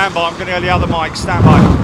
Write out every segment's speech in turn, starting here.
stand by. I'm going to go to the other mic. Stand by.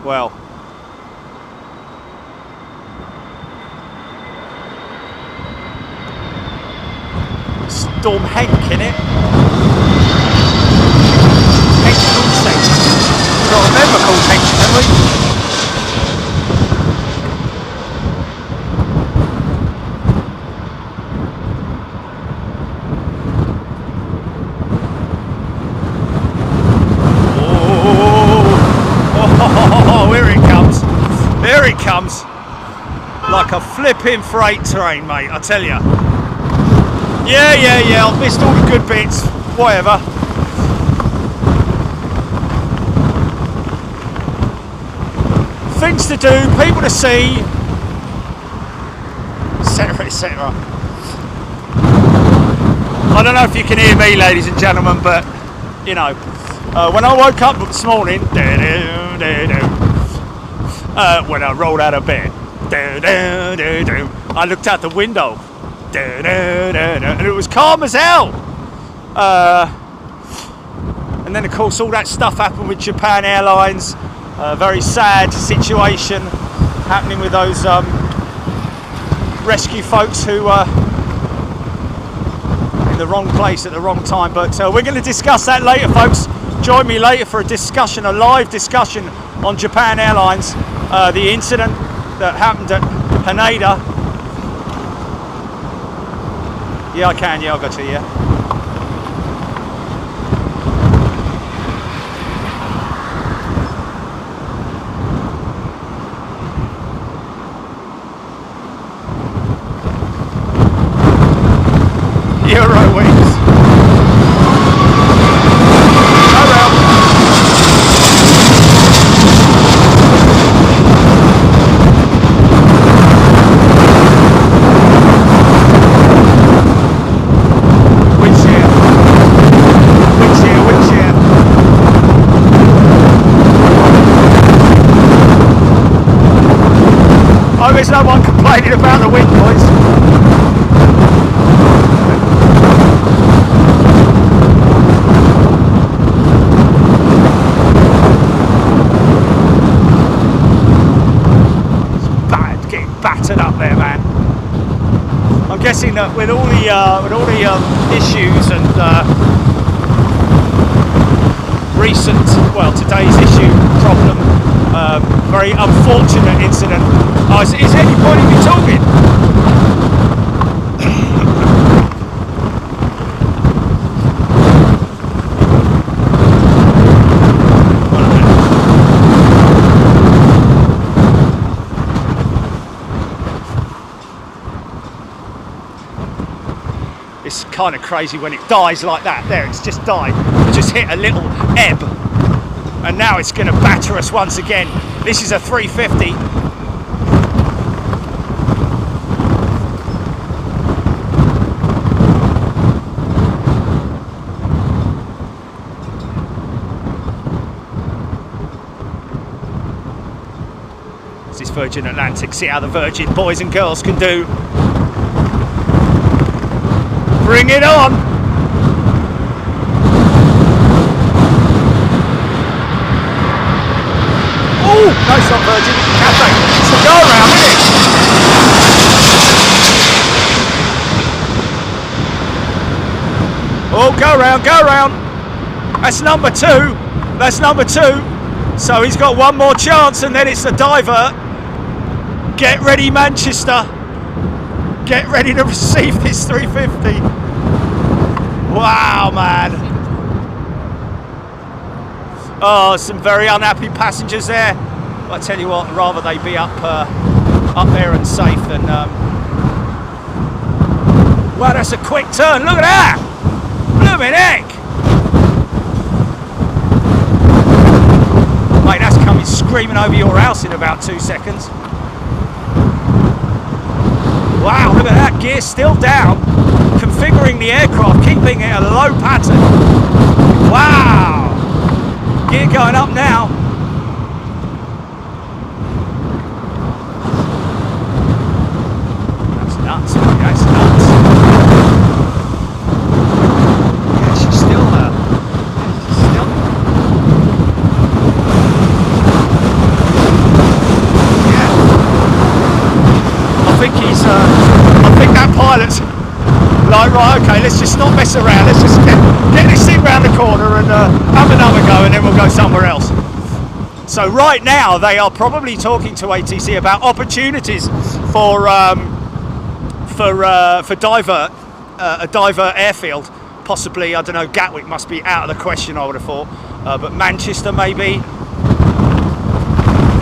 Well, Storm Henk, innit? Henk Goldstein. We've got a member called Henk, haven't we? Here it comes, like a flipping freight train, mate, I tell you. Yeah, I've missed all the good bits, whatever. Things to do, people to see, etc, etc. I don't know if you can hear me, ladies and gentlemen, but, you know, when I woke up this morning, when I rolled out of bed, I looked out the window, and it was calm as hell. And then, of course, all that stuff happened with Japan Airlines. Very sad situation happening with those rescue folks who were in the wrong place at the wrong time. But we're going to discuss that later, folks. Join me later for a discussion, a live discussion on Japan Airlines. The incident that happened at Haneda. Yeah, I can. Yeah, I'll go to you. Euro wings. There's no one complaining about the wind, boys. It's bad, getting battered up there, man. I'm guessing that with all the issues and recent, well, today's issue problem, very unfortunate incident. Oh, is any point in me talking? It's kind of crazy when it dies like that. There, it's just died. It just hit a little ebb. And now it's going to batter us once again. This is a 350. This is Virgin Atlantic. See how the Virgin boys and girls can do. Bring it on! Virgin Cafe. It's the go around, isn't it? Oh, go round, go round. That's number 2. That's number 2. So he's got one more chance, and then it's the divert. Get ready, Manchester. Get ready to receive this 350. Wow, man. Oh, some very unhappy passengers there. I tell you what, rather they be up there and safe than. Wow, that's a quick turn. Look at that. Blooming heck. Mate, that's coming screaming over your house in about 2 seconds. Wow, look at that, gear still down, configuring the aircraft, keeping it a low pattern. Wow, gear going up now. That's nuts, mate. That's nuts. Yeah, she's still I think that pilot's like, right, okay, let's just not mess around, let's just get this thing round the corner and have another go, and then we'll go somewhere else. So right now they are probably talking to ATC about opportunities for a divert airfield. Possibly, I don't know, Gatwick must be out of the question, I would have thought, but Manchester maybe.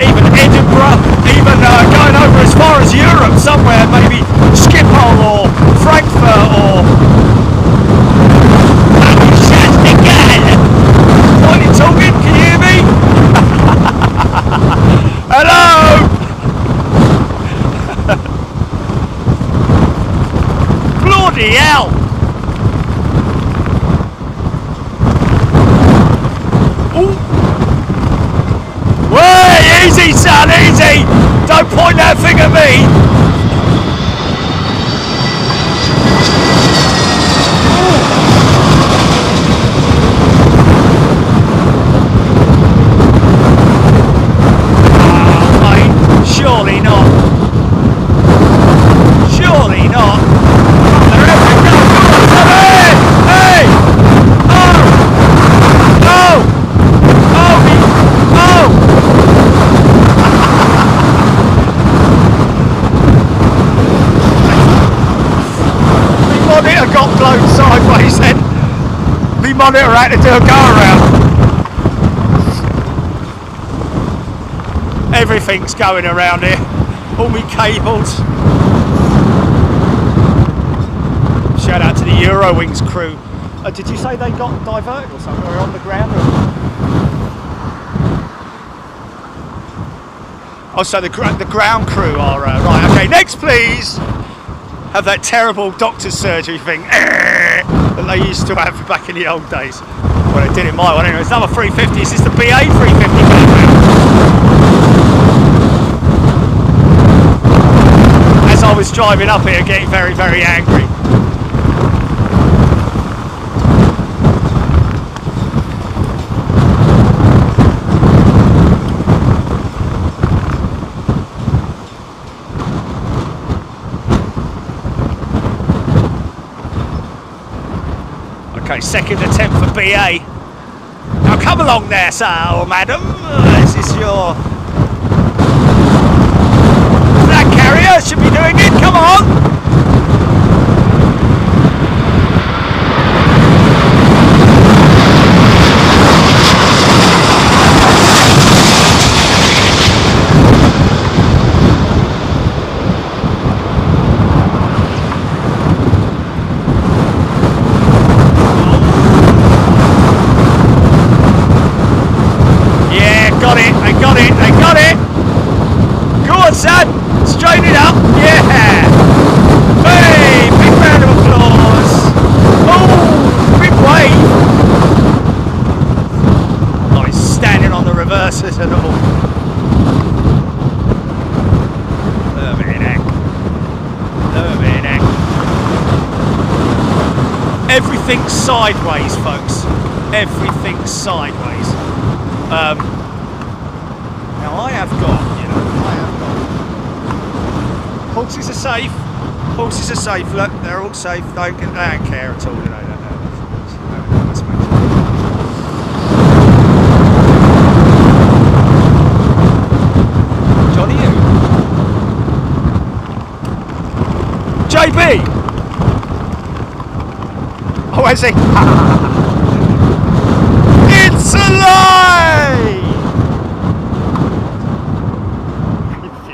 Even Edinburgh, even going over as far as Europe somewhere, maybe Schiphol or Frankfurt or... What are you talking? Can you hear me? Hello? Bloody hell! Ooh. Way, easy son, easy! Don't point that thing at me! Oh, mate, surely not. Surely not. They're everywhere. Hey! Hey! Oh! Oh! Oh! Oh! Monitor got blown sideways then. The monitor had to do a go around. Everything's going around here. All my cables. Shout out to the Eurowings crew. Did you say they got diverted or something, or on the ground? Oh, so the ground crew are right. Okay, next please. Have that terrible doctor's surgery thing that they used to have back in the old days. Well, they did in my one anyway. It's another 350. This is the BA 350. As I was driving up here, getting very, very angry. Okay, second attempt for BA. Now come along there, sir or madam. This is your flag carrier. Should be doing it. Come on. Son, straighten it up, yeah! Hey, big round of applause! Oh, big wave! Oh, he's standing on the reverses and all. Everything's sideways, folks. Everything's sideways. Now I have got. Horses are safe. Horses are safe. Look, they're all safe. They don't care at all. They don't. Johnny, you? JB. Oh, I see. It's alive!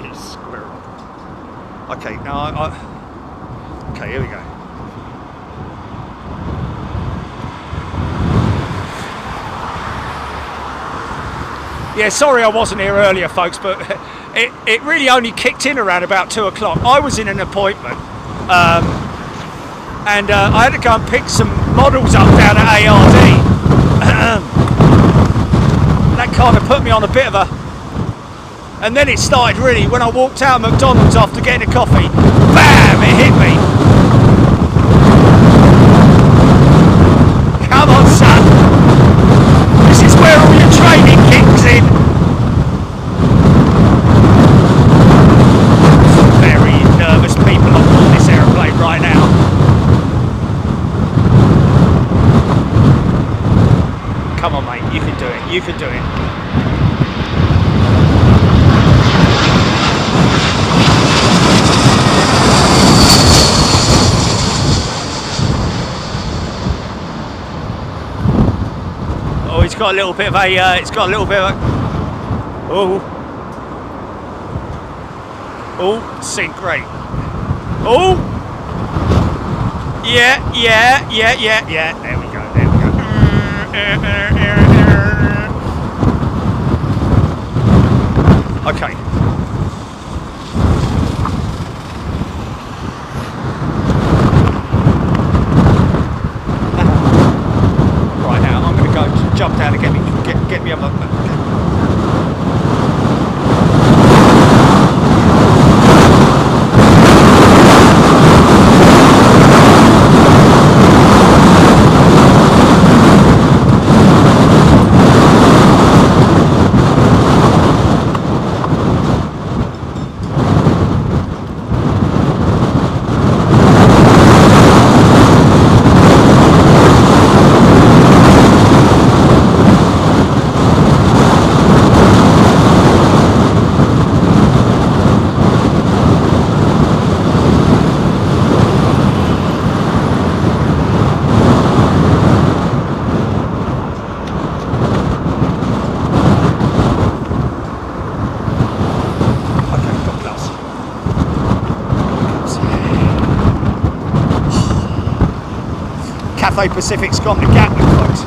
You squirrel. Okay, now okay, here we go. Yeah, sorry I wasn't here earlier, folks, but it really only kicked in around about 2 o'clock. I was in an appointment, and I had to go and pick some models up down at ARD. That kind of put me on a bit of a... And then it started really, when I walked out of McDonald's after getting a coffee, BAM! It hit me. Come on, son. This is where all your training kicks in. Some very nervous people on board this aeroplane right now. Come on, mate, you can do it, you can do it. Oh, it's got a little bit of a, oh, sink rate. Oh, yeah, there we go. Okay. Right now, I'm going to go jump down and get me up. Cathay Pacific's gone to Gatwick, folks.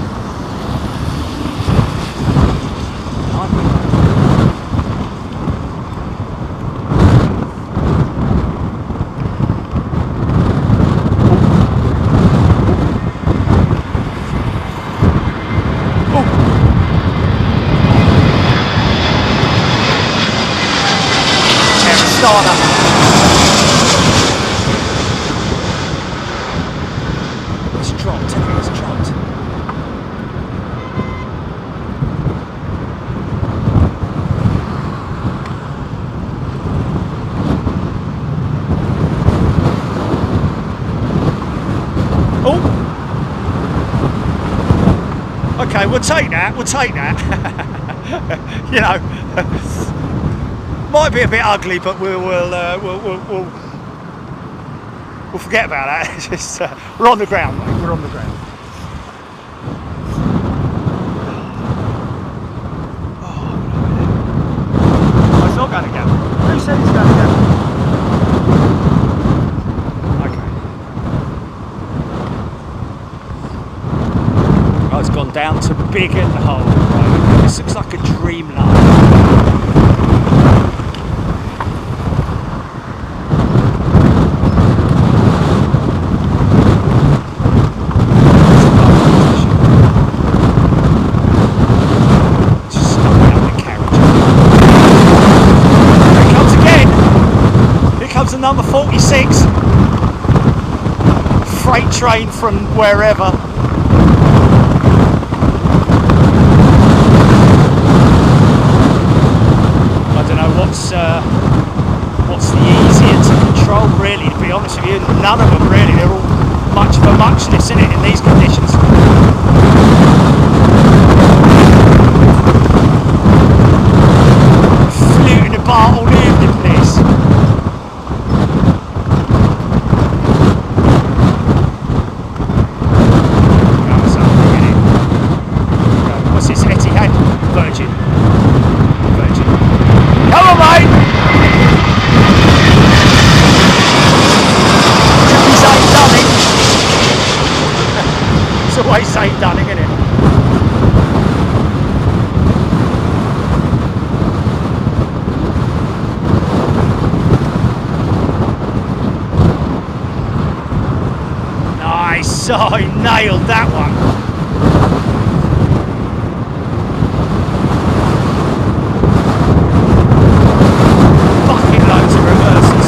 Okay, we'll take that. You know, might be a bit ugly, but we'll forget about that. It's just we're on the ground, mate. We're on the ground. Oh, it's not going to go. Who said it's going to go? It's gone down to Biggin Hole. Right? This looks like a dreamline. Just stuck out the carriage. Here it comes again. Here comes the number 46. Freight train from wherever. What's the easier to stunning, isn't it? Nice, oh, he nailed that one. Fucking loads of reverses.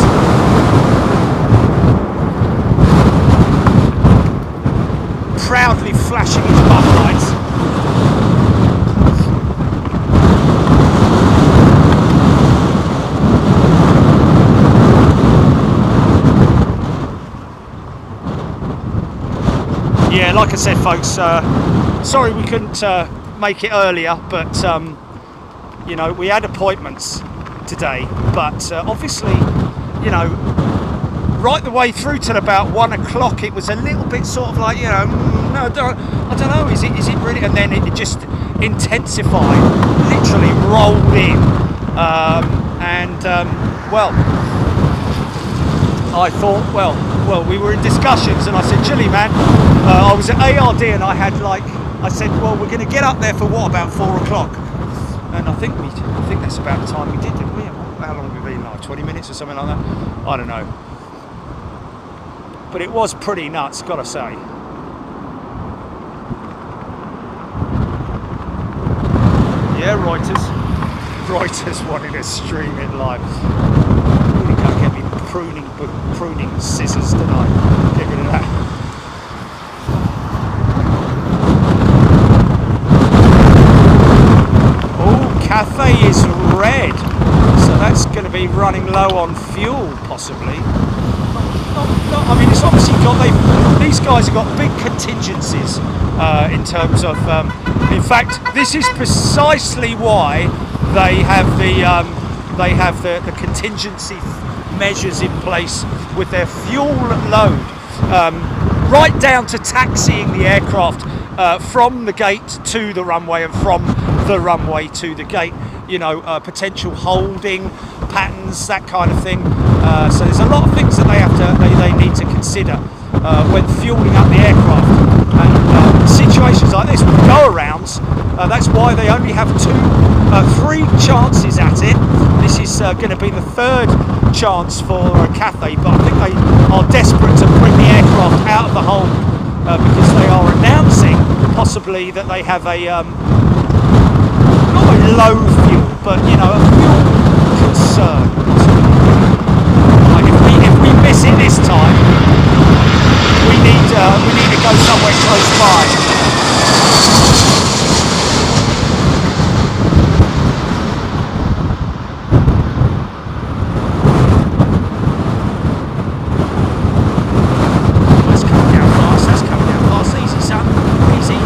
Proudly flashing his bum lights. Yeah, like I said, folks, sorry we couldn't make it earlier, but you know, we had appointments today, but obviously, you know, right the way through till about 1 o'clock, it was a little bit sort of like, you know, no, I don't know, is it really? And then it just intensified, literally rolled in, well, I thought, well, we were in discussions, and I said, Chilly, man, I was at ARD, and I had I said, well, we're going to get up there for what, about 4 o'clock? And I think that's about the time we did, didn't we? How long have we been, like 20 minutes or something like that? I don't know. But it was pretty nuts, gotta say. Yeah, Reuters wanted to stream it live. Really can't get me pruning scissors tonight. Get rid of that. Oh, Cathay is red, so that's going to be running low on fuel, possibly. I mean, it's obviously these guys have got big contingencies in terms of. In fact, this is precisely why they have the contingency measures in place with their fuel load, right down to taxiing the aircraft from the gate to the runway and from the runway to the gate. You know, potential holding patterns, that kind of thing. So there's a lot of things that they need to consider when fueling up the aircraft. And situations like this with go-arounds, that's why they only have 3 chances at it. This is going to be the 3rd chance for Cathay, but I think they are desperate to bring the aircraft out of the hole because they are announcing possibly that they have a not a low fuel, but you know, a fuel concern. Like if we miss it this time, we need to go somewhere close by. That's coming down fast. Easy, son. Easy.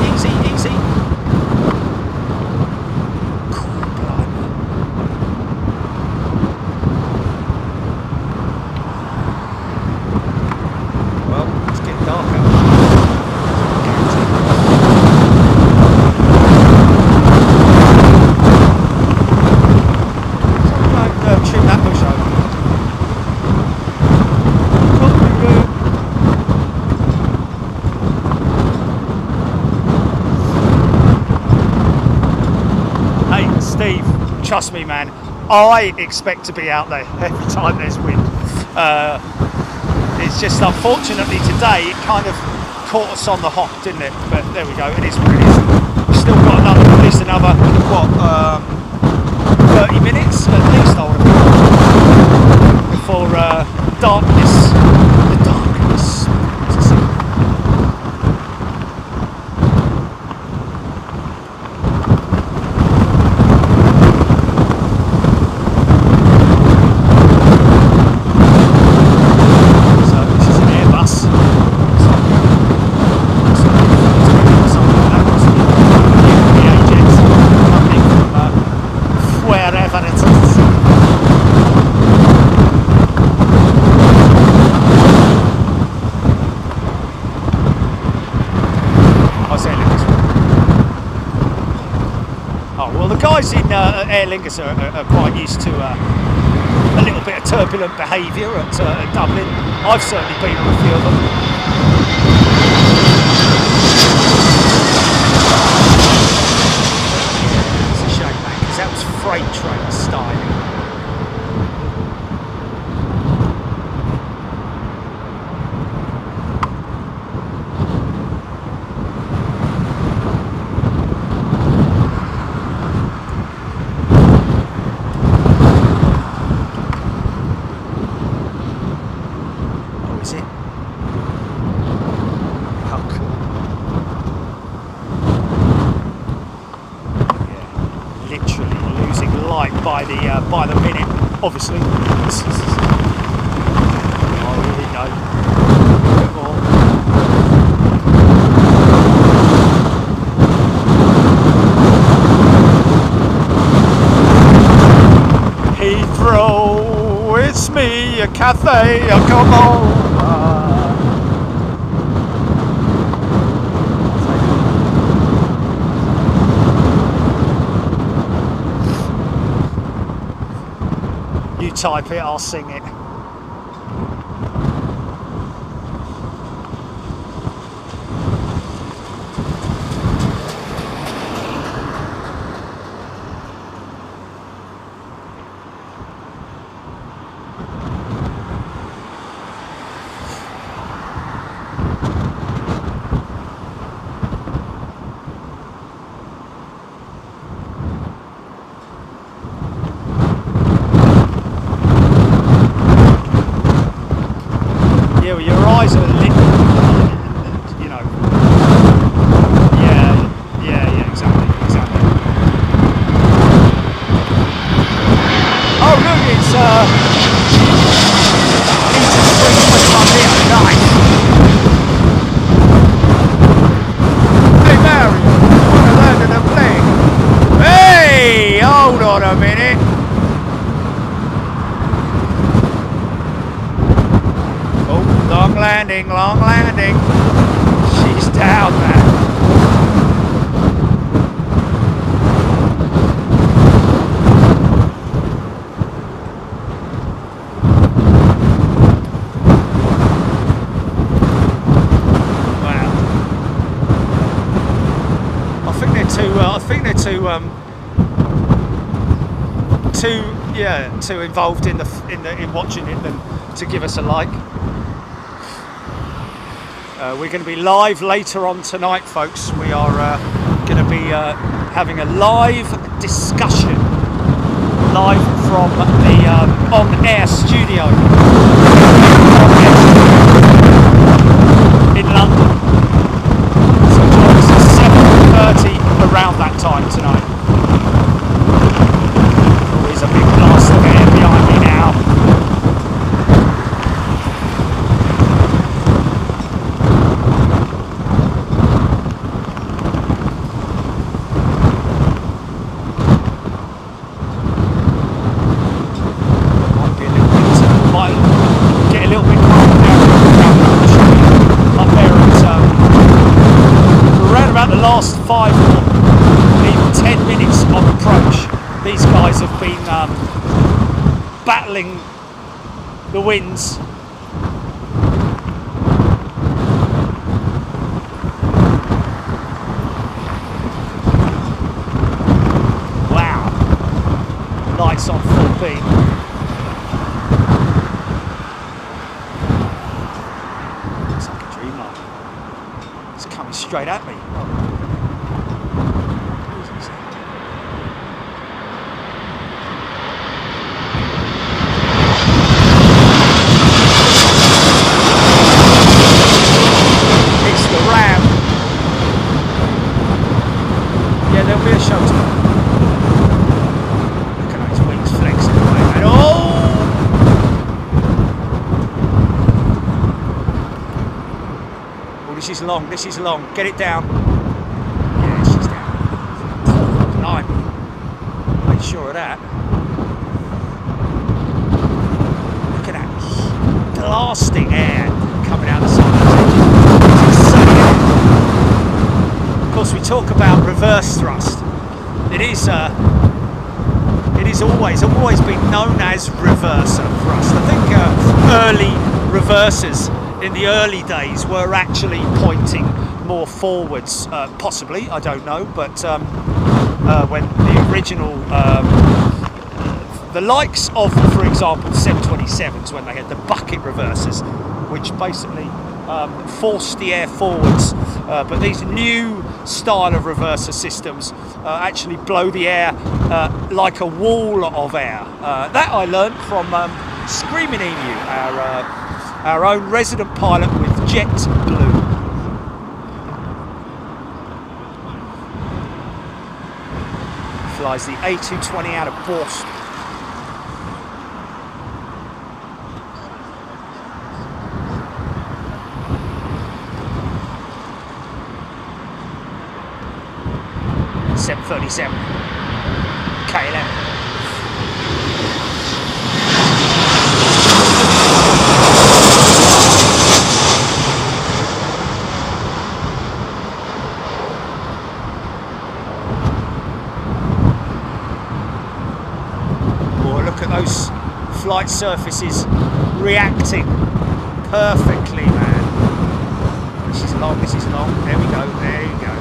Trust me, man, I expect to be out there every time there's wind. It's just unfortunately today it kind of caught us on the hop, didn't it? But there we go, it is what it is. We've still got at least another, 30 minutes at least, I would have thought, before darkness. Guys in Aer Lingus are quite used to a little bit of turbulent behaviour at Dublin. I've certainly been on a few of them. freight train style. By the minute, obviously. Oh, here we go. Heathrow, it's me, a Cathay, a come over. You type it, I'll sing it. Yeah, well, your eyes are lit, you know. Yeah, exactly. Oh, look, it's into 321 here tonight. Hey, Mary, wanna learn to play? Hey, hold on a minute. Long landing. She's down there. Wow. I think they're too involved in watching it than to give us a like. We're going to be live later on tonight, folks. We are going to be having a live discussion, live from the on-air studio in London. So join us at 7:30 around that time tonight. Always a big blast of air behind me now. Last 5 or even 10 minutes of approach, these guys have been battling the winds. Wow, lights on full beam. Looks like a dreamliner. It's coming straight at me. This is long. Get it down. Yeah, she's down. Blimey. Ain't sure of that. Look at that blasting air coming out the side of the engine. Of course, we talk about reverse thrust. It is always been known as reverser thrust. I think early reversers in the early days were actually pointing more forwards, possibly, I don't know, but when the original the likes of, for example, 727s when they had the bucket reversers, which basically forced the air forwards, but these new style of reverser systems actually blow the air like a wall of air. That I learned from Screaming Emu, our own resident pilot with JetBlue. Flies the A220 out of Boston. .737 KLM. Oh, look at those flight surfaces reacting perfectly, man. This is long, this is long. There we go, there you go.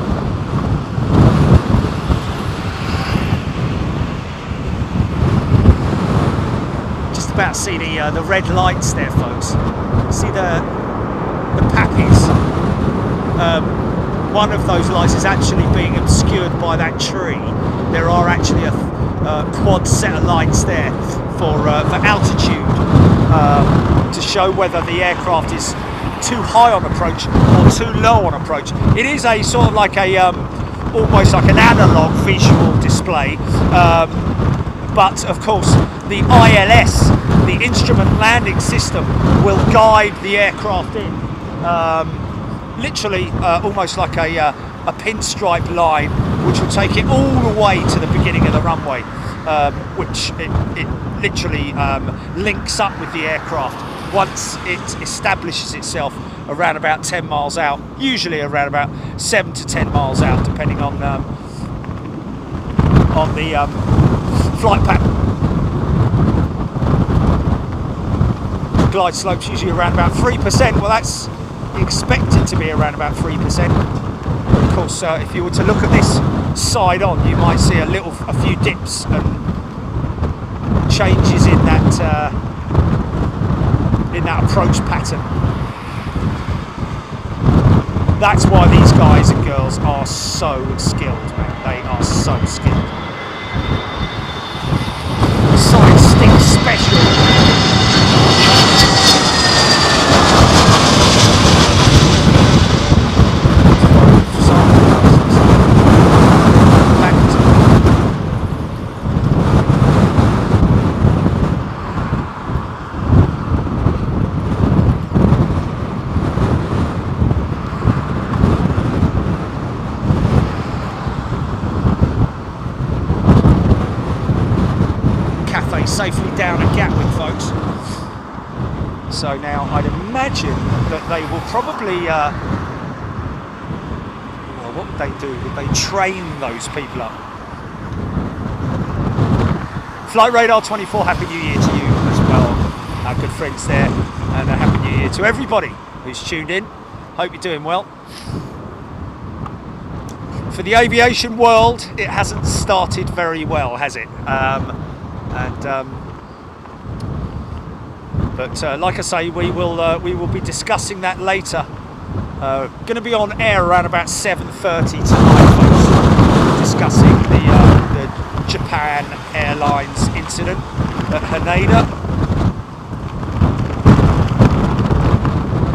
About to see the red lights there, folks. See the pappies. One of those lights is actually being obscured by that tree. There are actually a quad set of lights there for altitude, to show whether the aircraft is too high on approach or too low on approach. It is a sort of like a almost like an analog visual display, but of course the ILS, the instrument landing system, will guide the aircraft in, literally almost like a pinstripe line, which will take it all the way to the beginning of the runway, which it literally links up with the aircraft once it establishes itself around about 10 miles out, usually around about 7 to 10 miles out, depending on the flight pattern. Glide slope's usually around about 3%. Well, that's expected to be around about 3%. Of course, if you were to look at this side on, you might see a few dips and changes in that approach pattern. That's why these guys and girls are so skilled, man. They are so skilled. Side stick special. Safely down at Gatwick, folks. So now I'd imagine that they will probably well, what would they do? Would they train those people up? Flight Radar 24, Happy New Year to you as well, our good friends there, and a Happy New Year to everybody who's tuned in. Hope you're doing well. For the aviation world, it hasn't started very well, has it? But like I say, we will be discussing that later. Going to be on air around about 7:30 tonight, folks, discussing the Japan Airlines incident at Haneda.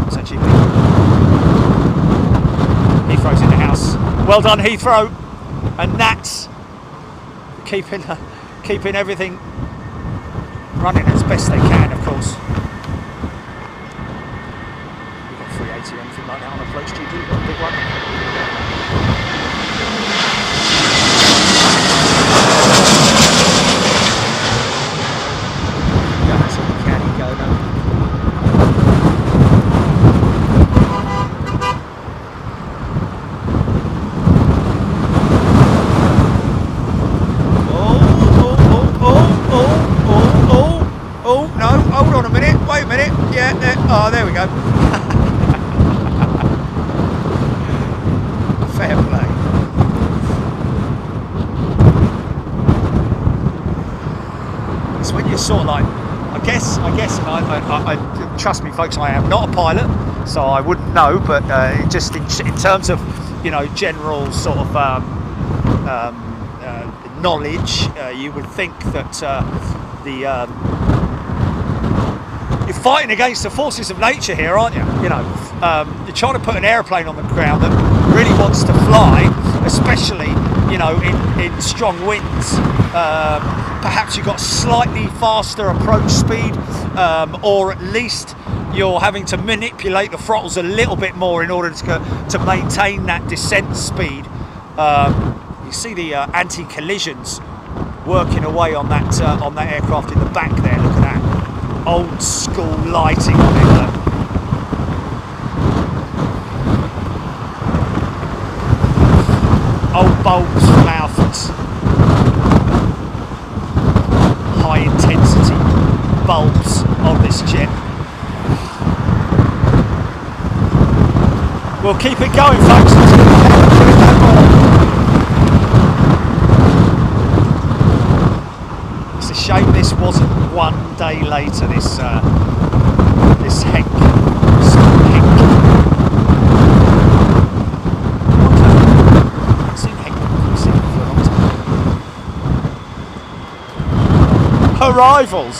It's actually Heathrow's in the house. Well done, Heathrow, and Nats keeping everything running as best they can, of course. We've got 380 or anything like that on approach GP, we've got a big one. Yeah, that's all we can go now. Oh, there we go. Fair play. Sweet. sort of like, I guess, and I trust me, folks, I am not a pilot, so I wouldn't know. But just in terms of, you know, general sort of knowledge, you would think that you're fighting against the forces of nature here, aren't you? You know, you're trying to put an airplane on the ground that really wants to fly, especially, you know, in strong winds. Perhaps you've got slightly faster approach speed, or at least you're having to manipulate the throttles a little bit more in order to maintain that descent speed. You see the anti-collisions working away on that aircraft in the back there. Look at that old school lighting on it. Look. Old bulbs from Alphas. High intensity bulbs on this jet. We'll keep it going, folks. Let's give it that more. It's a shame this wasn't 1 day later. This Henk. I've seen Henk. I've seen him for a long time. Arrivals.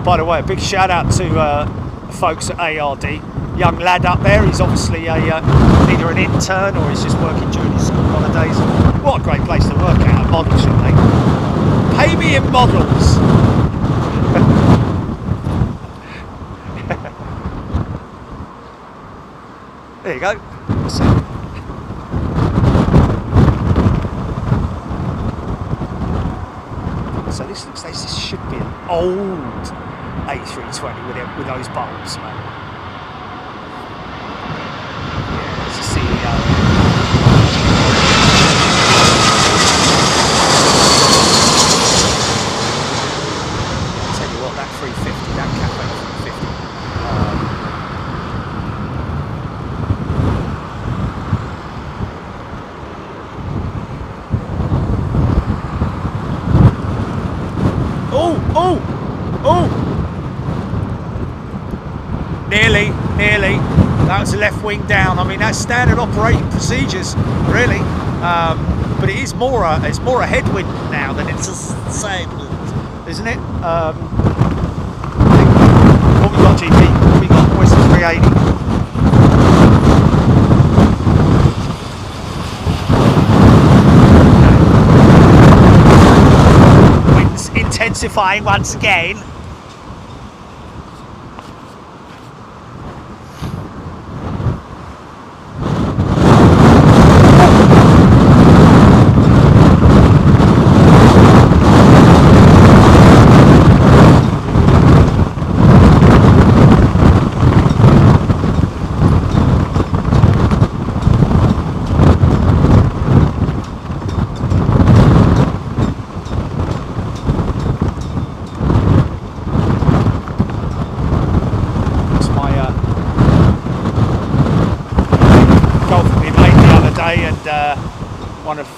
By the way, a big shout out to the folks at ARD. Young lad up there, he's obviously either an intern or he's just working during his school holidays. What a great place to work at, a model shop, mate. Pay me in models. There you go. That's it. So this looks like this should be an old A320 with those bulbs, man. Yeah, there's a CEO. I'll tell you what, that 350, that Cafe 350. Oh! Nearly. That was the left wing down. I mean, that's standard operating procedures, really. But it is more a headwind now than it's a side wind, isn't it? What we got, GP? What we got? Where's the 380? Wind's intensifying once again.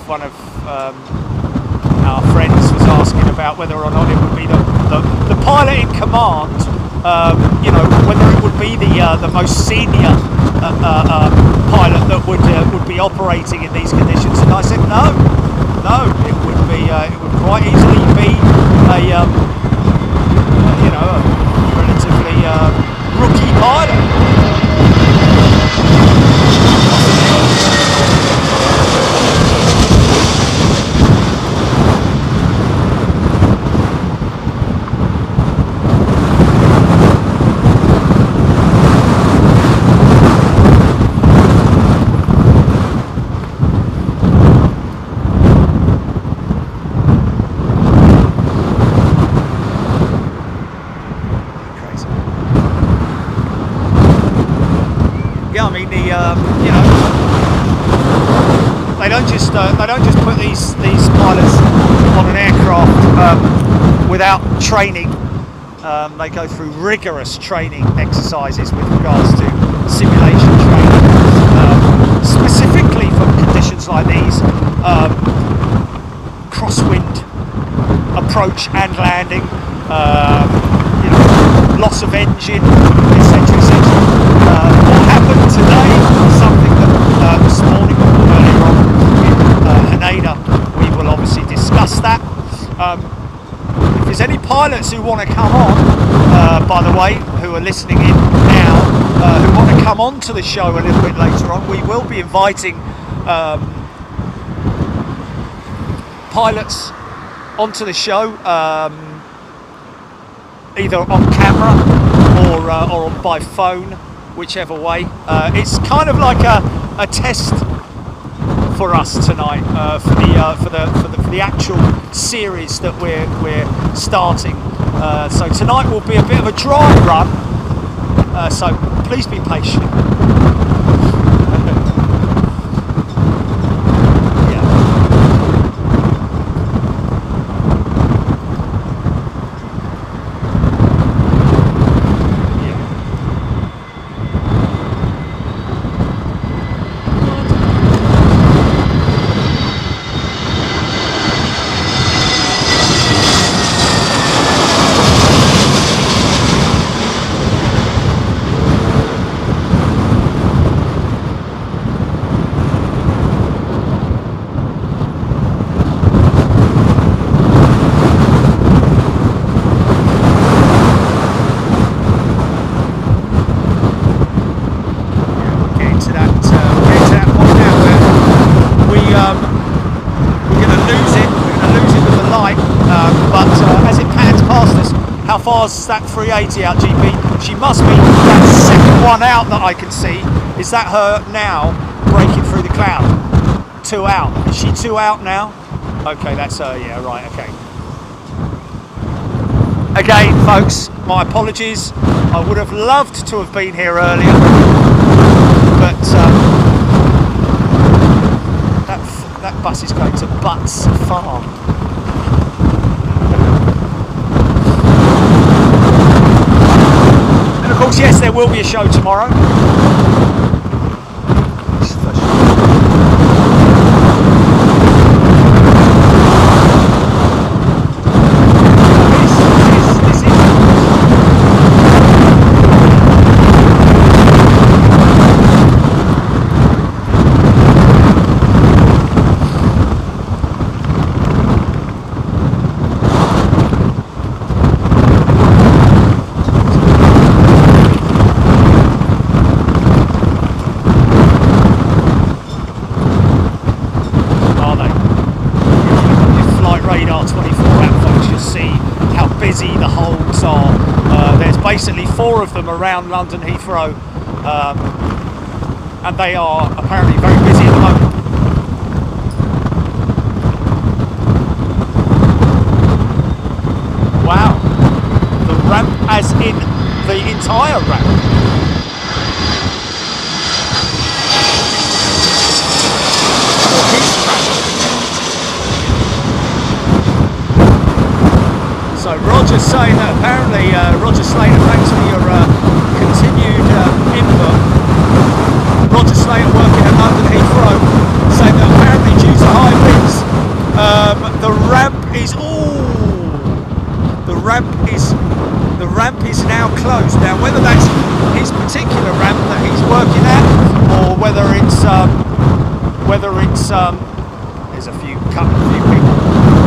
One of our friends was asking about whether or not it would be the pilot in command, you know, whether it would be the most senior pilot that would be operating in these conditions, and I said no, it would quite easily be a you know, a relatively mean, the you know, they don't just put these pilots on an aircraft without training. They go through rigorous training exercises with regards to simulation training, specifically for conditions like these, crosswind approach and landing, you know, loss of engine, etc., etc. What happened today is something that this morning, earlier on in Haneda, we will obviously discuss that. If there's any pilots who want to come on, by the way, who are listening in now, who want to come on to the show a little bit later on, we will be inviting pilots onto the show, either on camera or by phone, whichever way. It's kind of like a test for us tonight, for the actual series that we're starting. So tonight will be a bit of a dry run. So please be patient. How far's that 380 out, GP? She must be that second one out that I can see. Is that her now breaking through the cloud? 2 out. Is she 2 out now? Okay, that's her. Yeah, right. Okay. Again, folks, my apologies. I would have loved to have been here earlier, but that bus is going to Butts Farm. Of course, yes, there will be a show tomorrow. The holds are. There's basically 4 of them around London Heathrow, and they are apparently very busy at the moment. Wow, the ramp, as in the entire ramp. So Roger's saying that apparently, Roger Slater, thanks for your continued input. Roger Slater working at London Heathrow, saying that apparently due to high winds, the ramp is now closed. Now whether that's his particular ramp that he's working at, or whether it's there's a few people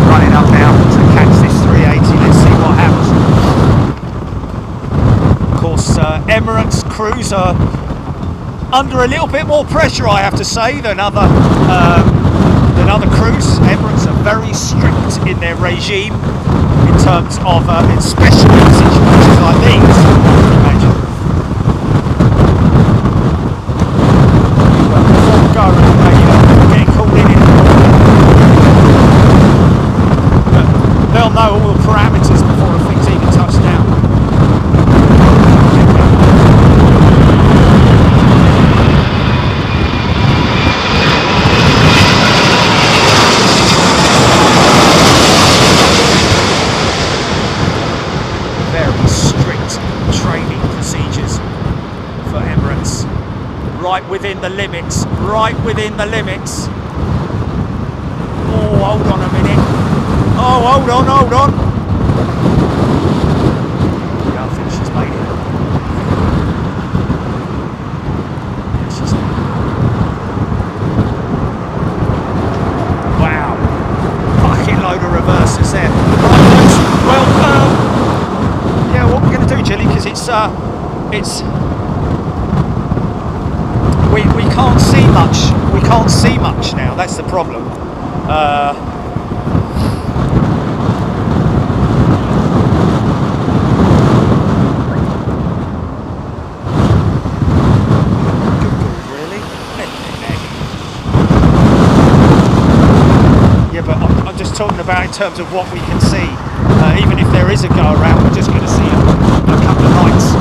running up now to catch this 380. Let's see what happens. Of course, Emirates crews are under a little bit more pressure, I have to say, than other crews. Emirates are very strict in their regime in terms of, especially in situations like these. Imagine. Getting called in. They'll know all the parameters before the thing's even touched down. right within the limits, right within the limits. Oh, hold on a minute. Oh, hold on, hold on. Yeah, I think she's made it. Yeah, she's... Wow. Fucking load of reverses there. Right, well, yeah, what we're going to do, Jilly, because it's we can't see much. We can't see much now. That's the problem. Really? Yeah, but I'm just talking about in terms of what we can see. Even if there is a go around, we're just going to see a couple of lights,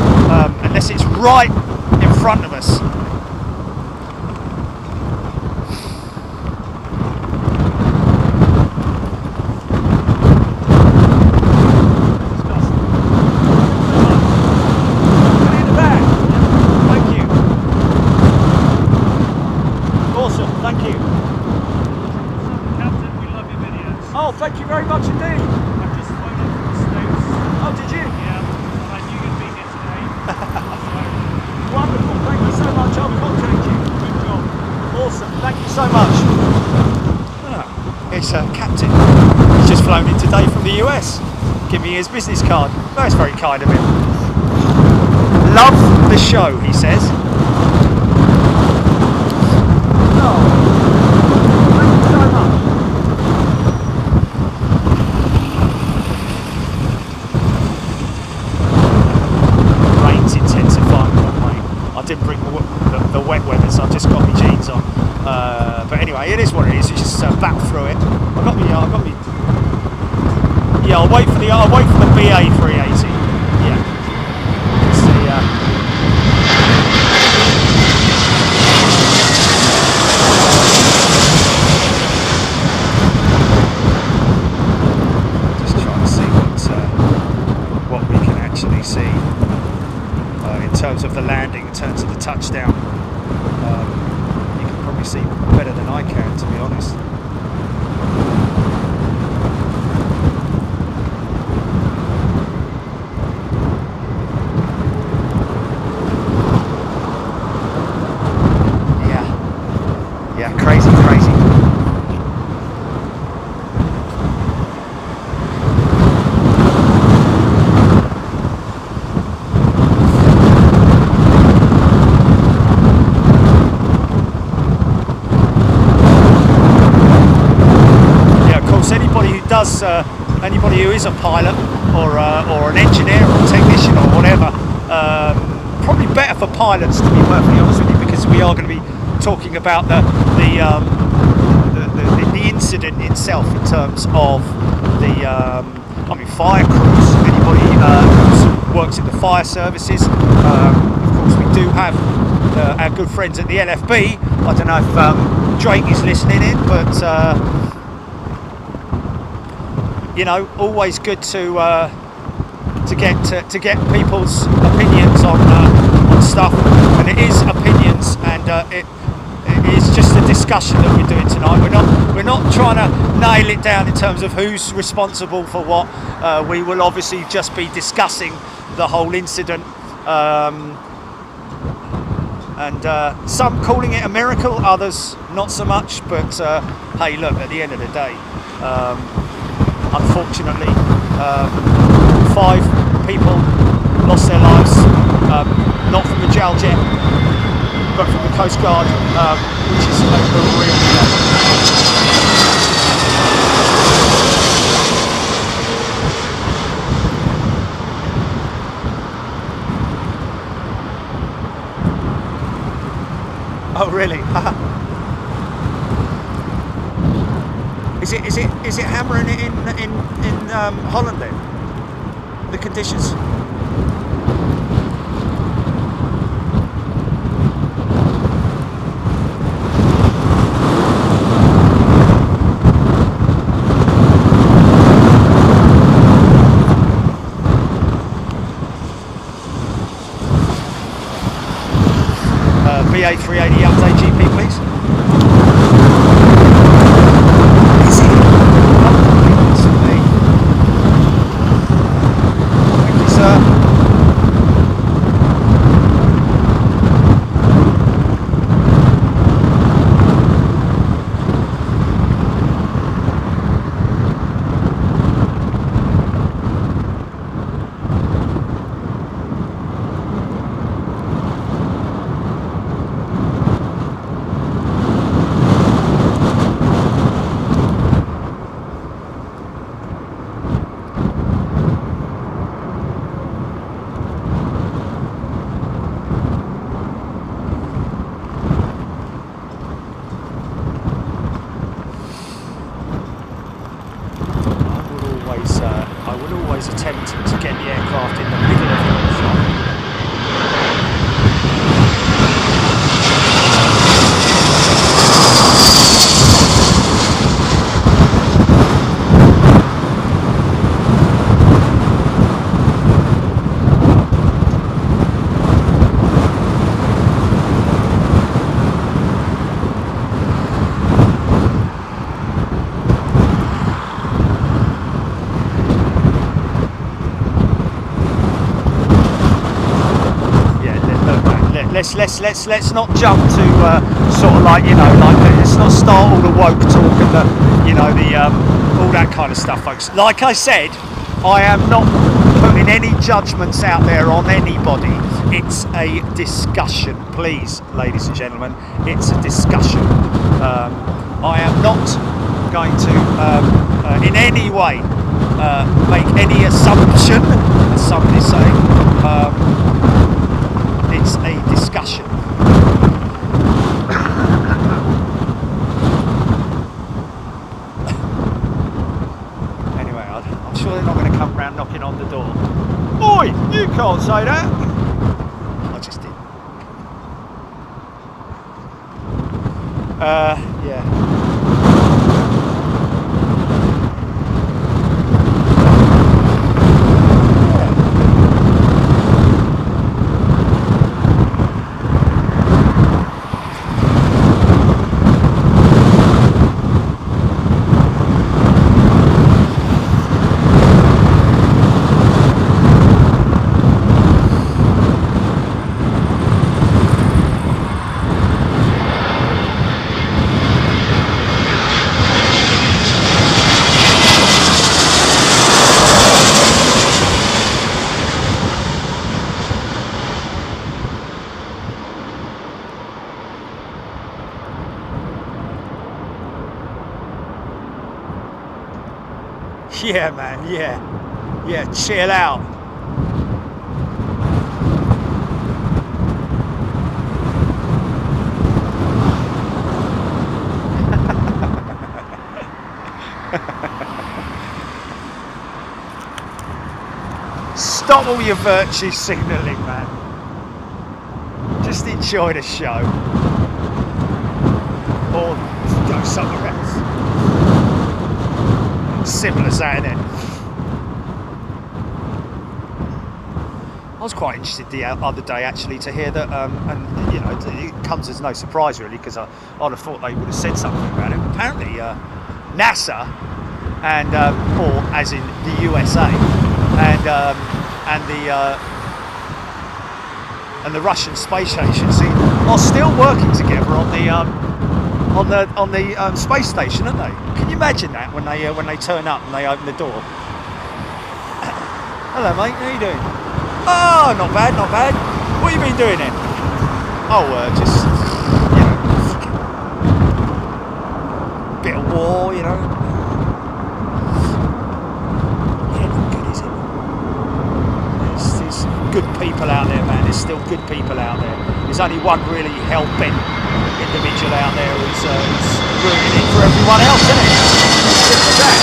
unless it's right in front of us. Thank you very much indeed. I've just flown in from the States. Oh, did you? Yeah, and I knew you'd be here today. So. Wonderful, thank you so much. I'll contact you. Good job. Awesome, thank you so much. It's Captain. He's just flown in today from the US. Give me his business card. That's very kind of him. Love the show, he says. Oh, thank you so much. I didn't bring the wet weather, so I've just got my jeans on. But anyway, it is what it is. It's just battle through it. I got me. Yeah, I'll wait for the BA 380. Yeah. It's just trying to see what we can actually see. In terms of the landing, in terms of the touchdown, you can probably see better than I can, to be honest. Yeah, crazy. Anybody who is a pilot or an engineer or a technician or whatever, probably better for pilots, to be perfectly honest with you, because we are going to be talking about the incident itself in terms of the fire crews. Anybody who works in the fire services. Of course, we do have our good friends at the LFB. I don't know if Drake is listening in, but. You know, always good to get people's opinions on stuff, and it is opinions, and it is just a discussion that we're doing tonight. We're not trying to nail it down in terms of who's responsible for what. We will obviously just be discussing the whole incident, and some calling it a miracle, others not so much. But hey, look, at the end of the day. Unfortunately, 5 people lost their lives, not from the JAL jet, but from the Coast Guard, which is a real shame. Oh, really? Is it hammering it in Holland then? The conditions. BA 380 will always attempt to get the aircraft in the middle of the shot. Let's not jump to sort of like, you know, like let's not start all the woke talk and the, you know, the all that kind of stuff, folks. Like I said, I am not putting any judgments out there on anybody. It's a discussion, please, ladies and gentlemen. It's a discussion. I am not going to in any way make any assumption, as somebody say. It's a discussion. Anyway, I'm sure they're not going to come round knocking on the door. Oi, you can't say that. I just did. Yeah. Yeah, man, yeah, chill out. Stop all your virtue signalling, man. Just enjoy the show. Or go somewhere else. Simple as that, isn't it? I was quite interested the other day actually to hear that, and you know, it comes as no surprise really, because I'd have thought they would have said something about it. Apparently, NASA and or as in the USA and the Russian Space Agency are still working together on the space station, aren't they? Can you imagine that when they turn up and they open the door? Hello, mate. How you doing? Oh, not bad, not bad. What have you been doing then? Oh, just bit of war, you know. Yeah, not good, is it? There's good people out there, man. There's still good people out there. There's only one really hell-bent individual out there who's ruining it for everyone else, isn't it? Simple as that.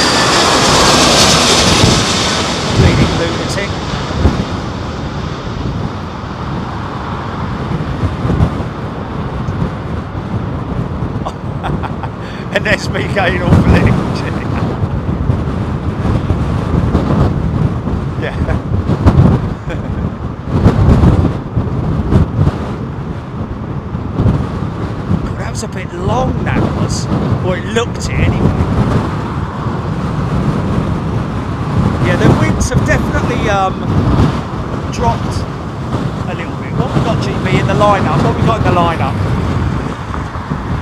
Bleeding lunatic. And that's me going all political. Yeah. That was a bit long, that was. Or it looked it anyway. Yeah, the winds have definitely dropped a little bit. What have we got, GB, in the lineup? What have we got in the lineup?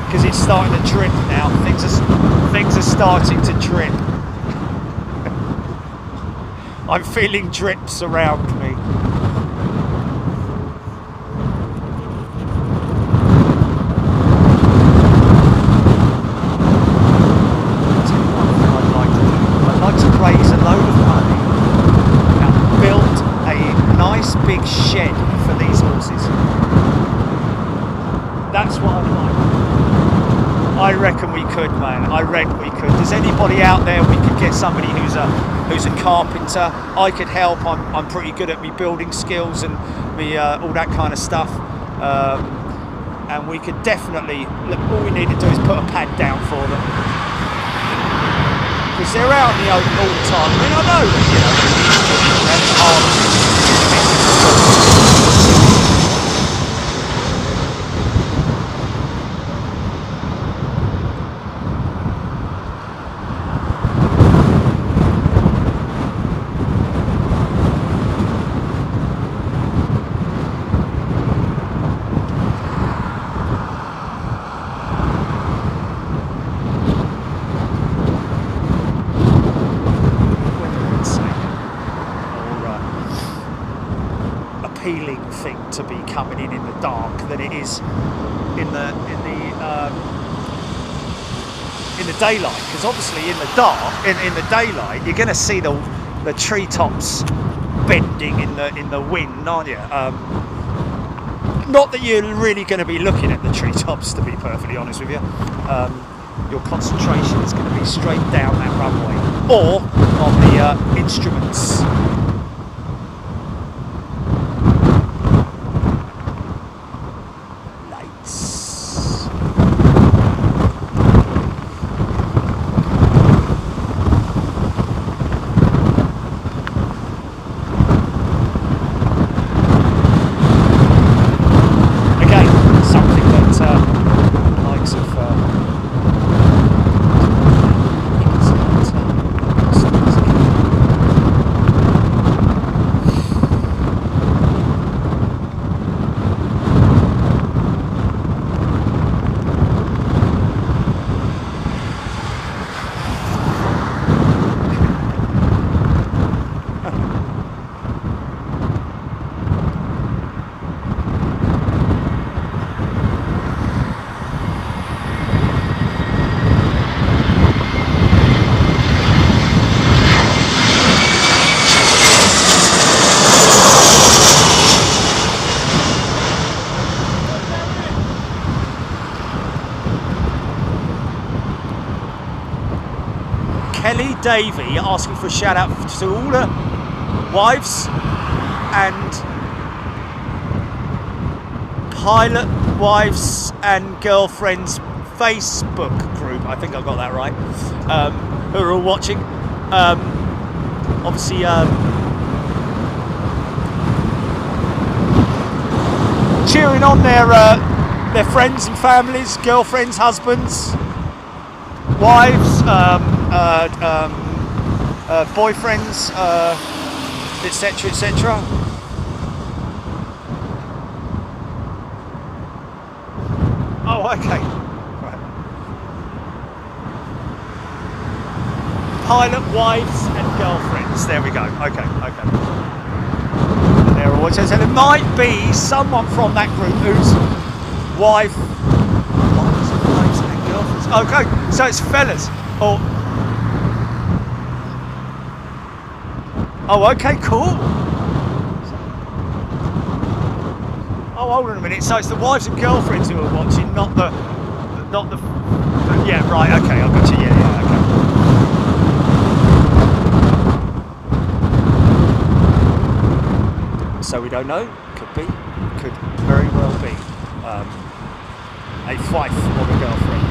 Because it's starting to drip now. Things are starting to drip. I'm feeling drips around me. I'd like to raise a load of money and build a nice big shed for these horses. That's what I'd like. I reckon we could, man. I reckon we could. Does anybody out there? We could get somebody who's a carpenter. I could help. I'm pretty good at me building skills and me all that kind of stuff. And we could definitely look. All we need to do is put a pad down for them, because they're out in the open all the time. I mean, I know that, you know, that's hard. Appealing thing to be coming in the dark than it is in the daylight, because obviously in the dark, in the daylight, you're going to see the treetops bending in the wind, aren't you? Not that you're really going to be looking at the treetops, to be perfectly honest with you. Your concentration is going to be straight down that runway or on the instruments. Davey asking for a shout out to all the wives and pilot wives and girlfriends Facebook group, I think I got that right, who are all watching. Obviously cheering on their friends and families, girlfriends, husbands, wives, boyfriends, etc., etc. Oh, okay. Right. Pilot wives and girlfriends. There we go. Okay. There are always, and it might be someone from that group whose wives and girlfriends. Okay, so it's fellas. Oh, okay, cool. Oh, hold on a minute. So it's the wives and girlfriends who are watching, not the. Yeah, right. Okay, I got you. Yeah, okay. So we don't know. Could very well be a wife or a girlfriend.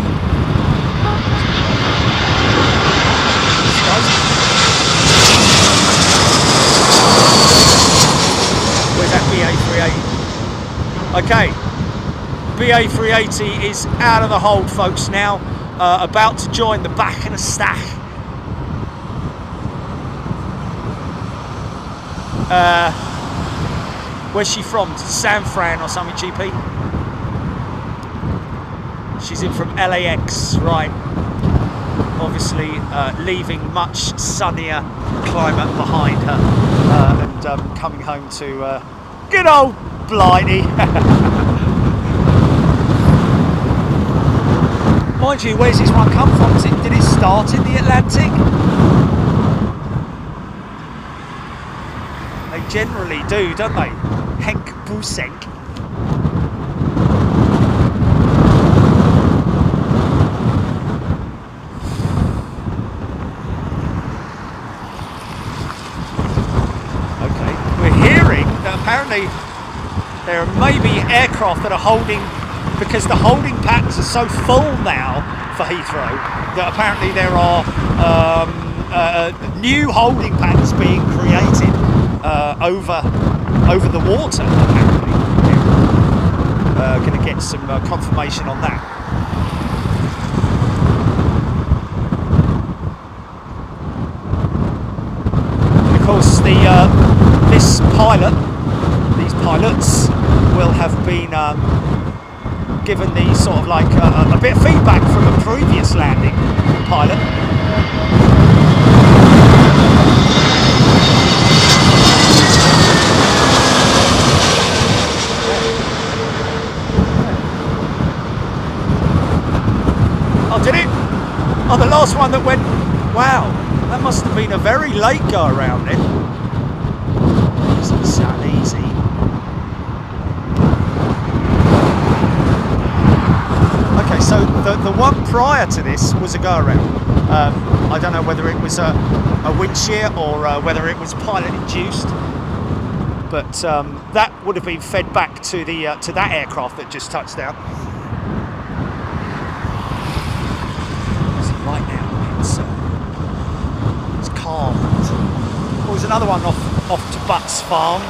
Where's that BA380? Okay, BA380 is out of the hold, folks, now, about to join the back of the stack. Where's she from? San Fran or something, GP? She's in from LAX, right. Obviously leaving much sunnier climate behind her and coming home to good old Blighty. Mind you, where's this one come from? Did it start in the Atlantic? They generally do, don't they? Henk Busenk. apparently there may be aircraft that are holding, because the holding patterns are so full now for Heathrow, that apparently there are new holding patterns being created over the water. Apparently, going to get some confirmation on that. And of course, these pilots will have been given the sort of like a bit of feedback from a previous landing pilot. Oh, did it? Oh, the last one that went. Wow, that must have been a very late go around then. Doesn't sound easy. Okay, so the one prior to this was a go around. I don't know whether it was a wind shear or whether it was pilot induced, but that would have been fed back to the to that aircraft that just touched down. Right now it's calmed. Oh, there's another one off to Butts Farm.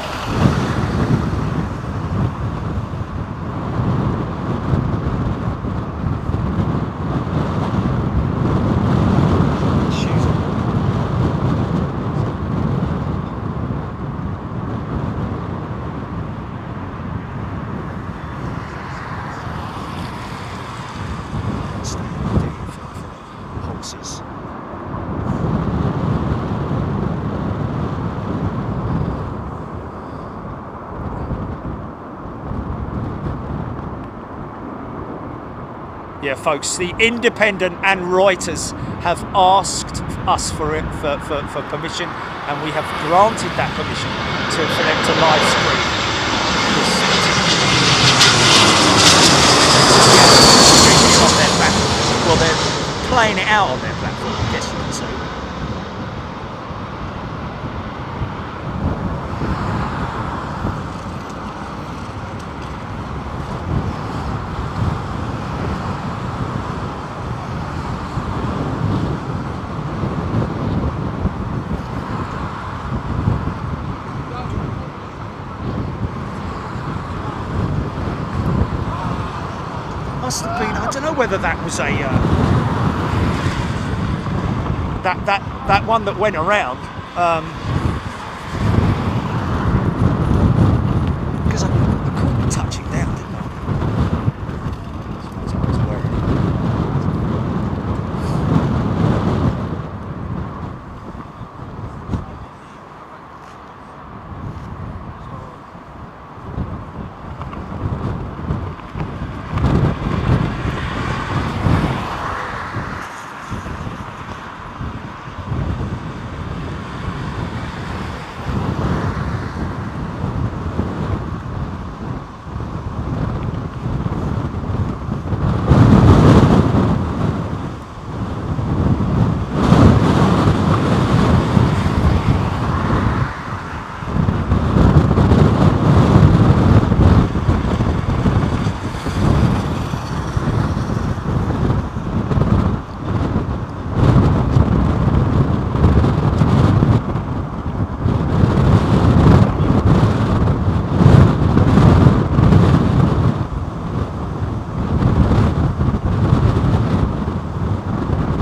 Yeah, folks, the Independent and Reuters have asked us for permission, and we have granted that permission for them to live stream this on their platform. Well, they're playing it out on their platform, I guess you could say. Must have been, I don't know whether that was a that one that went around, because I caught me touching down, didn't I? I suppose I was worried.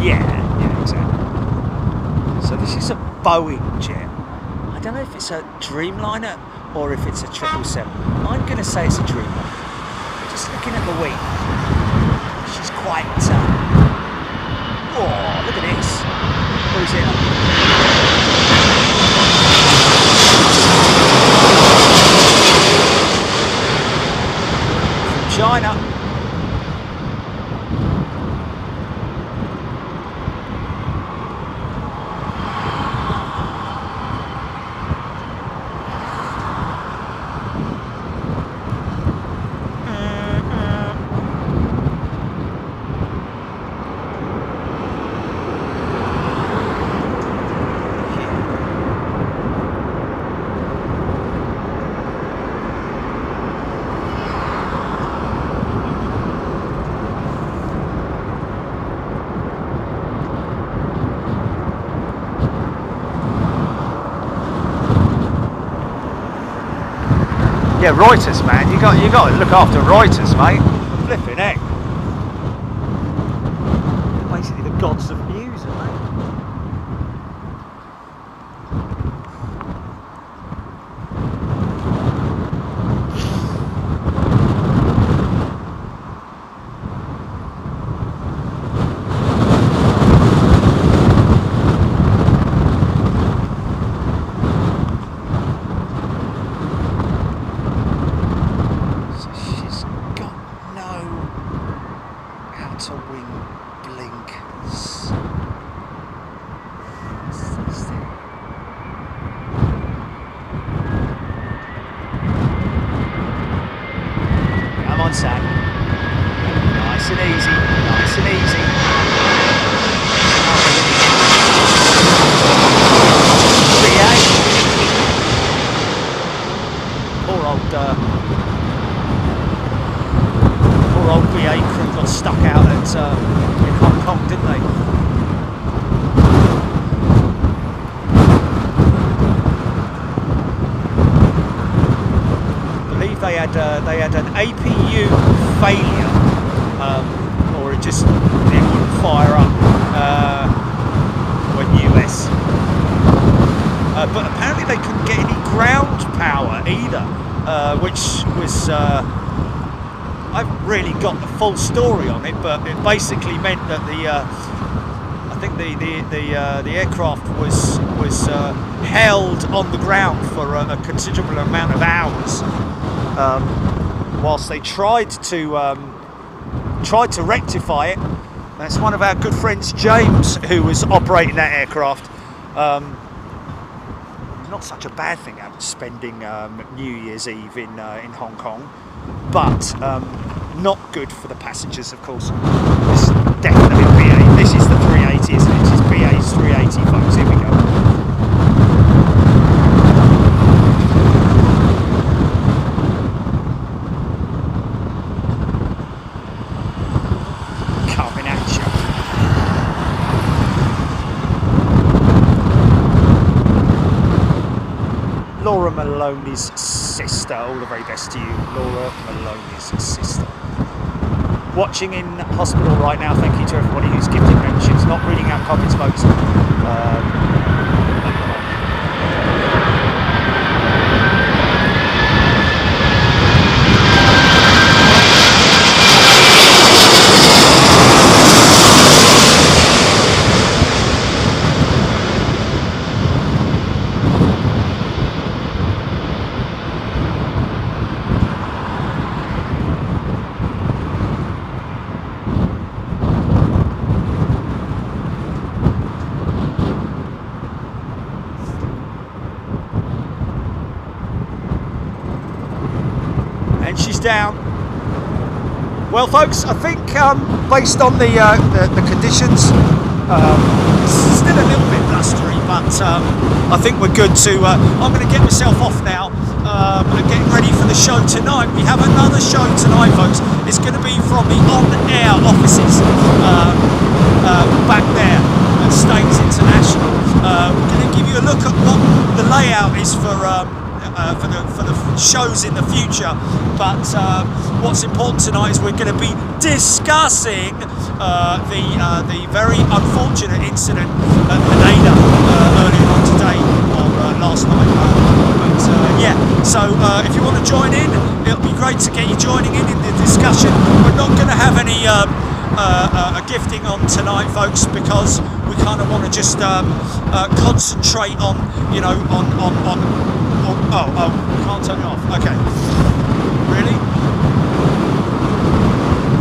Yeah, exactly. So this is a Boeing jet. I don't know if it's a Dreamliner or if it's a 777. I'm going to say it's a Dreamliner. Just looking at the wing, she's quite. Oh, look at this. Who's in? From China. Yeah, Reuters, man. You got to look after Reuters, mate. Flipping heck. Basically the gods of news, aren't they? Sam. Nice and easy, nice and easy. V8. Poor old V8 crew got stuck out at in Hong Kong, didn't they? They had an APU failure, or it wouldn't fire up when US. But apparently they couldn't get any ground power either, which was I haven't really got the full story on it, but it basically meant that I think the aircraft was held on the ground for a considerable amount of hours. Whilst they tried to rectify it. That's one of our good friends, James, who was operating that aircraft. Not such a bad thing, spending New Year's Eve in Hong Kong, but not good for the passengers, of course. This is definitely a BA. This is the 380, isn't it? This is BA's 380, folks. Here we go. Laura Maloney's sister. All the very best to you, Laura Maloney's sister. Watching in hospital right now. Thank you to everybody who's gifted memberships. Not reading out comments, folks. And she's down. Well, folks, I think based on the conditions, it's still a little bit blustery, but I think we're good to. I'm going to get myself off now. And getting ready for the show tonight. We have another show tonight, folks. It's going to be from the on-air offices back there at Staines International. We're going to give you a look at what the layout is for the shows in the future, but what's important tonight is we're going to be discussing the very unfortunate incident at Haneda earlier on today or last night. So if you want to join in, it'll be great to get you joining in the discussion. We're not going to have any a gifting on tonight, folks, because we kind of want to just concentrate on, you know, on oh, we can't turn it off. Okay. Really?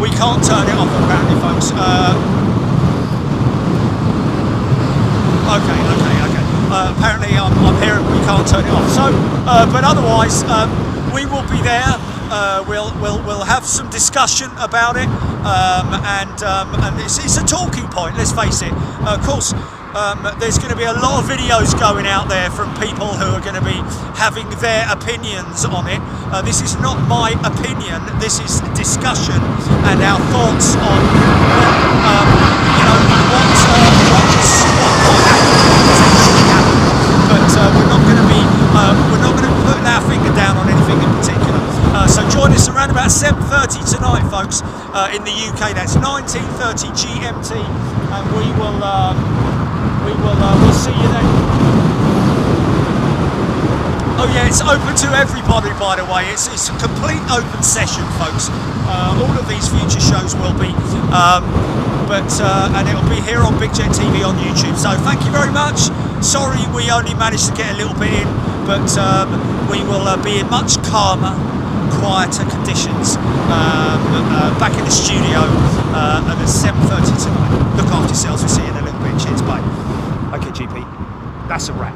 We can't turn it off, apparently, folks. Okay. Apparently, I'm hearing we can't turn it off. So, but otherwise, we will be there. We'll have some discussion about it, and it's a talking point. Let's face it. Of course. There's going to be a lot of videos going out there from people who are going to be having their opinions on it. This is not my opinion. This is discussion and our thoughts on what might potentially happen. But we're not going to put our finger down on anything in particular. about 7:30 tonight, folks, in the UK. That's 19:30 GMT, and we'll see you then. Oh yeah, it's open to everybody, by the way. It's a complete open session, folks. All of these future shows will be, and it'll be here on Big Jet TV on YouTube. So thank you very much. Sorry we only managed to get a little bit in, but we will be in much calmer, quieter conditions back in the studio at 7:30 tonight. Look after yourselves. We'll see you in a little bit. Cheers, bye. Okay, GP, that's a wrap.